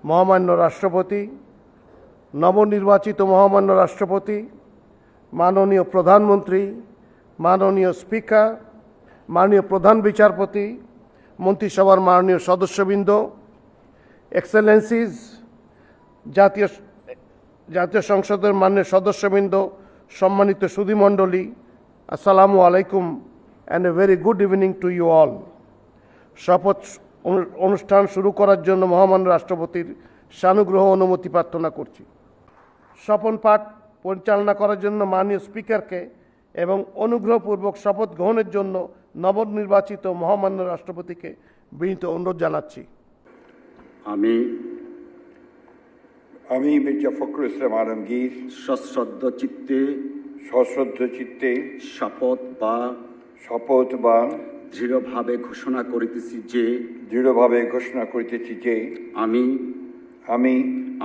মহামান্য রাষ্ট্রপতি, নবনির্বাচিত মহামান্য রাষ্ট্রপতি, মাননীয় প্রধানমন্ত্রী, মাননীয় স্পিকার, মাননীয় প্রধান বিচারপতি, মন্ত্রিসভার মাননীয় সদস্যবৃন্দ, এক্সেলেন্সিজ, জাতীয় সংসদের মাননীয় সদস্যবৃন্দ, সম্মানিত সুধীমণ্ডলী, আসসালামু আলাইকুম and a very good evening to you all. শপথ অনুষ্ঠান শুরু করার জন্য মহামান্য রাষ্ট্রপতির সানুগ্রহ অনুমতি প্রার্থনা করছি। শপথ পাঠ পরিচালনা করার জন্য মাননীয় স্পিকারকে এবং অনুগ্রহপূর্বক শপথ গ্রহণের জন্য নবনির্বাচিত মহামান্য রাষ্ট্রপতিকে বিনীত অনুরোধ জানাচ্ছি। আমি মির্জা ফখরুল ইসলাম আলমগীর সশ্রদ্ধ চিত্তে শপথ বা দৃঢ়ভাবে ঘোষণা করিতেছি যে আমি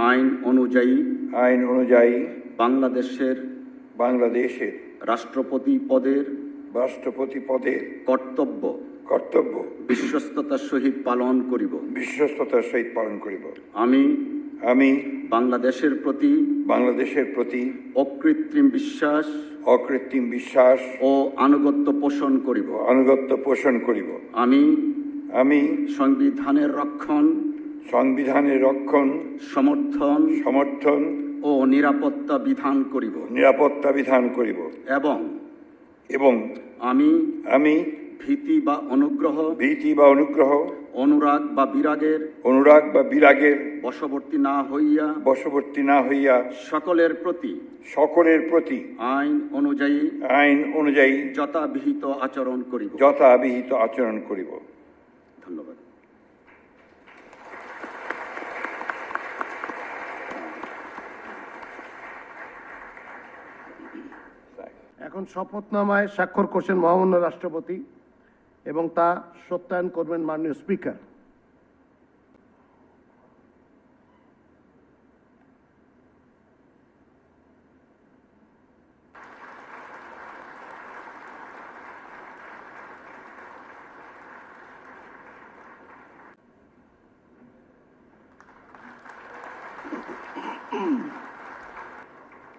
আইন অনুযায়ী বাংলাদেশের রাষ্ট্রপতি পদের কর্তব্য বিশ্বস্ততার সহিত পালন করিব। আমি বাংলাদেশের প্রতি অকৃত্রিম বিশ্বাস ও আনুগত্য পোষণ করিব। আমি সংবিধানের রক্ষণ সমর্থন ও নিরাপত্তা বিধান করিব এবং আমি ভীতি বা অনুগ্রহ অনুরাগ বা বিরাগের বশবর্তী না হইয়া সকলের প্রতি আইন অনুযায়ী যথাবিহিত আচরণ করিব। ধন্যবাদ। এখন শপথনামায় স্বাক্ষর করছেন মহামান্য রাষ্ট্রপতি এবং তা সত্যায়ন করবেন মাননীয় স্পিকার।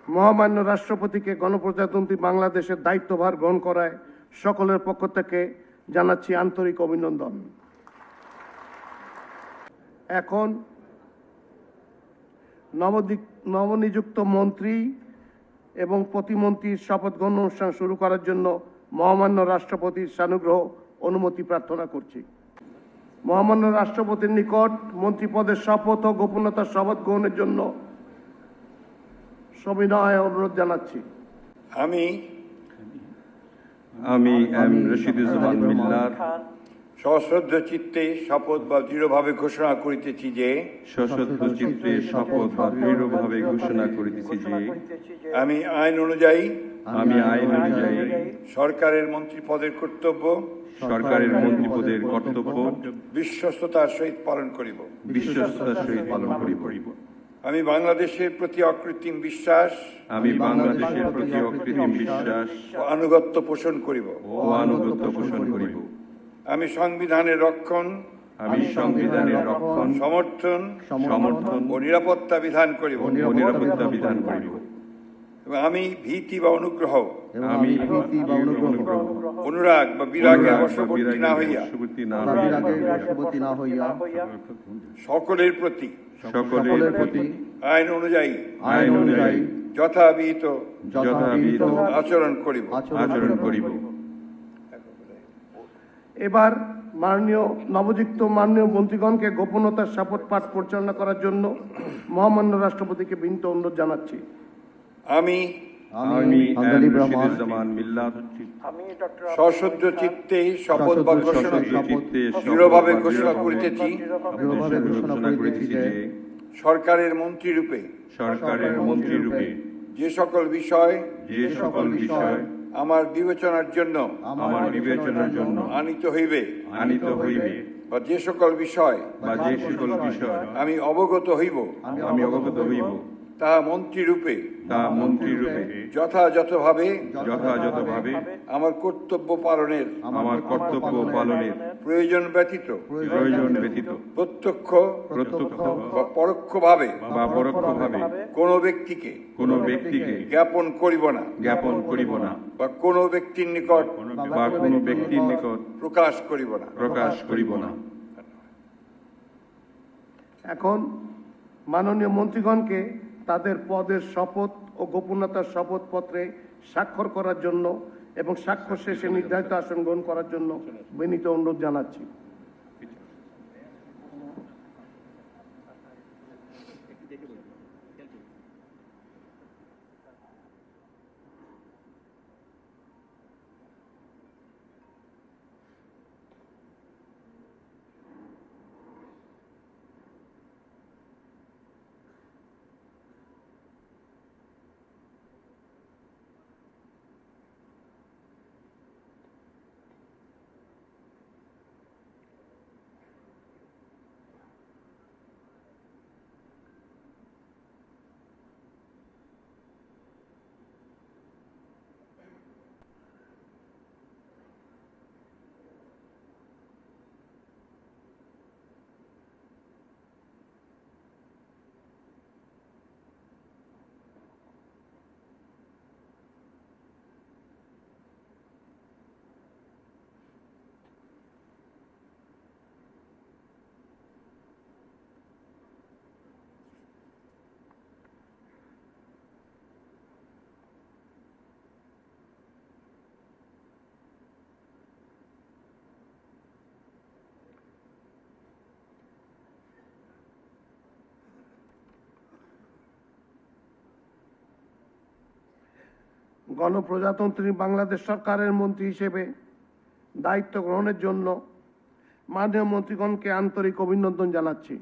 মহামান্য রাষ্ট্রপতিকে গণপ্রজাতন্ত্রী বাংলাদেশের দায়িত্বভার গ্রহণ করায় সকলের পক্ষ থেকে জানাচ্ছি আন্তরিক অভিনন্দন। এখন নবনিযুক্ত মন্ত্রী এবং প্রতিমন্ত্রীর শপথ গ্রহণ অনুষ্ঠান শুরু করার জন্য মহামান্য রাষ্ট্রপতির সানুগ্রহ অনুমতি প্রার্থনা করছি। মহামান্য রাষ্ট্রপতির নিকট মন্ত্রী পদের শপথ ও গোপনীয়তার শপথ গ্রহণের জন্য সবিনয় অনুরোধ জানাচ্ছি। আমি রশিদুজ্জামান মিল্লাত সশ্রদ্ধ চিত্তে শপথ বা দৃঢ়ভাবে ঘোষণা করিতেছি যে আমি আইন অনুযায়ী সরকারের মন্ত্রী পদের কর্তব্য বিশ্বস্ততার সহিত পালন করিব। আমি বাংলাদেশের প্রতি অকৃত্রিম বিশ্বাস ও আনুগত্য পোষণ করিব। আমি সংবিধানের রক্ষণ সমর্থন ও নিরাপত্তা বিধান করিব। আমি ভীতি বা অনুগ্রহ অনুরাগ বা বিরাগের বশবর্তী না হইয়া সকলের প্রতি আইন অনুযায়ী যথাবিহিত আচরণ করিব। এবার নবযুক্ত মাননীয় মন্ত্রীগণকে গোপনীয়তার শপথ পাঠ পরিচালনা করার জন্য মহামান্য রাষ্ট্রপতিকে বিনীত অনুরোধ জানাচ্ছি। আমি সশ্রদ্ধ চিত্তে শপথ বা ঘোষণা দৃঢ়ভাবে ঘোষণা করিতেছি সরকারের মন্ত্রী রূপে যে সকল বিষয় আমার বিবেচনার জন্য আনিত হইবে বা যে সকল বিষয় আমি অবগত হইব তাহা মন্ত্রীরূপে যথাযথভাবে আমার কর্তব্য পালনের প্রয়োজন ব্যতীত প্রত্যক্ষ বা পরোক্ষভাবে কোনো ব্যক্তিকে জ্ঞাপন করিব না বা কোনো ব্যক্তির নিকট প্রকাশ করিব না। এখন মাননীয় মন্ত্রীগণকে তাদের পদের শপথ ও গোপনীয়তার শপথপত্রে স্বাক্ষর করার জন্য এবং স্বাক্ষর শেষে নির্ধারিত আসন গ্রহণ করার জন্য বিনীত অনুরোধ জানাচ্ছি। গণপ্রজাতন্ত্রী বাংলাদেশ সরকারের মন্ত্রী হিসেবে দায়িত্ব গ্রহণের জন্য মাননীয় মন্ত্রীগণকে আন্তরিক অভিনন্দন জানাচ্ছি।